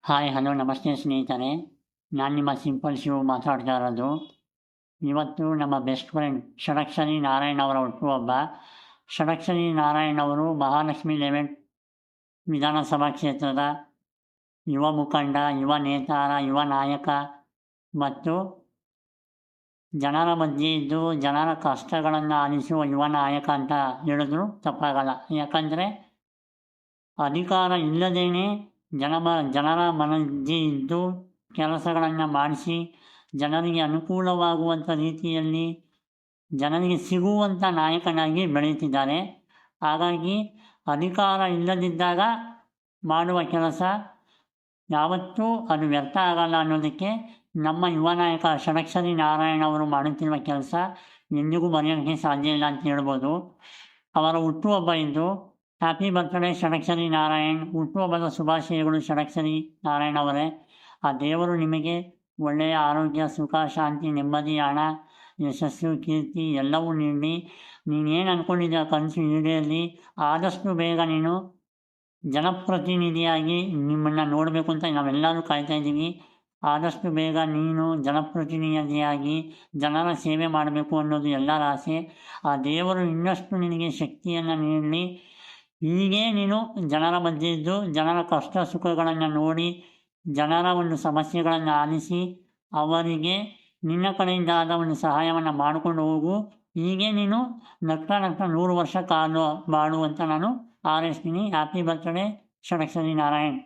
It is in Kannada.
ಹಾಯ್ ಹಲೋ ನಮಸ್ತೆ ಸ್ನೇಹಿತರೆ. ನಾನು ನಿಮ್ಮ ಸಿಂಪಲ್ ಶಿವು ಮಾತಾಡ್ತಾ ಇರೋದು. ಇವತ್ತು ನಮ್ಮ ಬೆಸ್ಟ್ ಫ್ರೆಂಡ್ ಷಡಕ್ಷರಿ ನಾರಾಯಣ್ ಅವರ ಹುಟ್ಟುಹಬ್ಬ. ಷಡಕ್ಷರಿ ನಾರಾಯಣ್ ಅವರು ಮಹಾಲಕ್ಷ್ಮಿ ಲೇಔಟ್ ವಿಧಾನಸಭಾ ಕ್ಷೇತ್ರದ ಯುವ ಮುಖಂಡ, ಯುವ ನೇತಾರ, ಯುವ ನಾಯಕ ಮತ್ತು ಜನರ ಮಧ್ಯೆ ಇದ್ದು ಜನರ ಕಷ್ಟಗಳನ್ನು ಆಲಿಸುವ ಯುವ ನಾಯಕ ಅಂತ ಹೇಳಿದ್ರು ತಪ್ಪಾಗಲ್ಲ. ಯಾಕಂದರೆ ಅಧಿಕಾರ ಇಲ್ಲದೇನೆ ಜನರ ಮಧ್ಯೆ ಇದ್ದು ಕೆಲಸಗಳನ್ನು ಮಾಡಿಸಿ ಜನರಿಗೆ ಅನುಕೂಲವಾಗುವಂಥ ರೀತಿಯಲ್ಲಿ ಜನರಿಗೆ ಸಿಗುವಂಥ ನಾಯಕನಾಗಿ ಬೆಳೆಯುತ್ತಿದ್ದಾರೆ. ಹಾಗಾಗಿ ಅಧಿಕಾರ ಇಲ್ಲದಿದ್ದಾಗ ಮಾಡುವ ಕೆಲಸ ಯಾವತ್ತೂ ಅದು ವ್ಯರ್ಥ ಆಗಲ್ಲ ಅನ್ನೋದಕ್ಕೆ ನಮ್ಮ ಯುವ ನಾಯಕ ಷಡಕ್ಷರಿ ನಾರಾಯಣ್ ಅವರು ಮಾಡುತ್ತಿರುವ ಕೆಲಸ ಎಂದಿಗೂ ಮರೆಯೋಕ್ಕೆ ಸಾಧ್ಯ ಇಲ್ಲ ಅಂತ ಹೇಳ್ಬೋದು. ಅವರ ಹುಟ್ಟುಹಬ್ಬ ಇದ್ದು ಹ್ಯಾಪಿ ಬರ್ತ್ಡೇ ಷಡಕ್ಷರಿ ನಾರಾಯಣ್. ಹುಟ್ಟುಹಬ್ಬದ ಶುಭಾಶಯಗಳು ಷಡಕ್ಷರಿ ನಾರಾಯಣ್ ಅವರೇ. ಆ ದೇವರು ನಿಮಗೆ ಒಳ್ಳೆಯ ಆರೋಗ್ಯ, ಸುಖ, ಶಾಂತಿ, ನೆಮ್ಮದಿ, ಹಣ, ಯಶಸ್ಸು, ಕೀರ್ತಿ ಎಲ್ಲವೂ ನೀಡಿ ನೀನೇನು ಅಂದ್ಕೊಂಡಿದ್ದ ಕನಸು ಈಡೇರಲಿ. ಆದಷ್ಟು ಬೇಗ ನೀನು ಜನಪ್ರತಿನಿಧಿಯಾಗಿ ನಿಮ್ಮನ್ನು ನೋಡಬೇಕು ಅಂತ ನಾವೆಲ್ಲರೂ ಕಾಯ್ತಾ ಇದ್ದೀವಿ. ಆದಷ್ಟು ಬೇಗ ನೀನು ಜನಪ್ರತಿನಿಧಿಯಾಗಿ ಜನರ ಸೇವೆ ಮಾಡಬೇಕು ಅನ್ನೋದು ಎಲ್ಲರ ಆಸೆ. ಆ ದೇವರು ಇನ್ನಷ್ಟು ನಿನಗೆ ಶಕ್ತಿಯನ್ನು ನೀಡಲಿ. ಹೀಗೇ ನೀನು ಜನರ ಮಧ್ಯೆ ಇದ್ದು ಜನರ ಕಷ್ಟ ಸುಖಗಳನ್ನು ನೋಡಿ ಜನರ ಒಂದು ಸಮಸ್ಯೆಗಳನ್ನು ಆಲಿಸಿ ಅವರಿಗೆ ನಿನ್ನ ಕಡೆಯಿಂದ ಆದ ಒಂದು ಸಹಾಯವನ್ನು ಮಾಡಿಕೊಂಡು ಹೋಗು. ಹೀಗೆ ನೀನು ನಗ್ತಾ 100 ವರ್ಷ ಕಾಲು ಬಾಳು ಅಂತ ನಾನು ಹಾರೈಸ್ತೀನಿ. Happy birthday Shadakshari Narayan.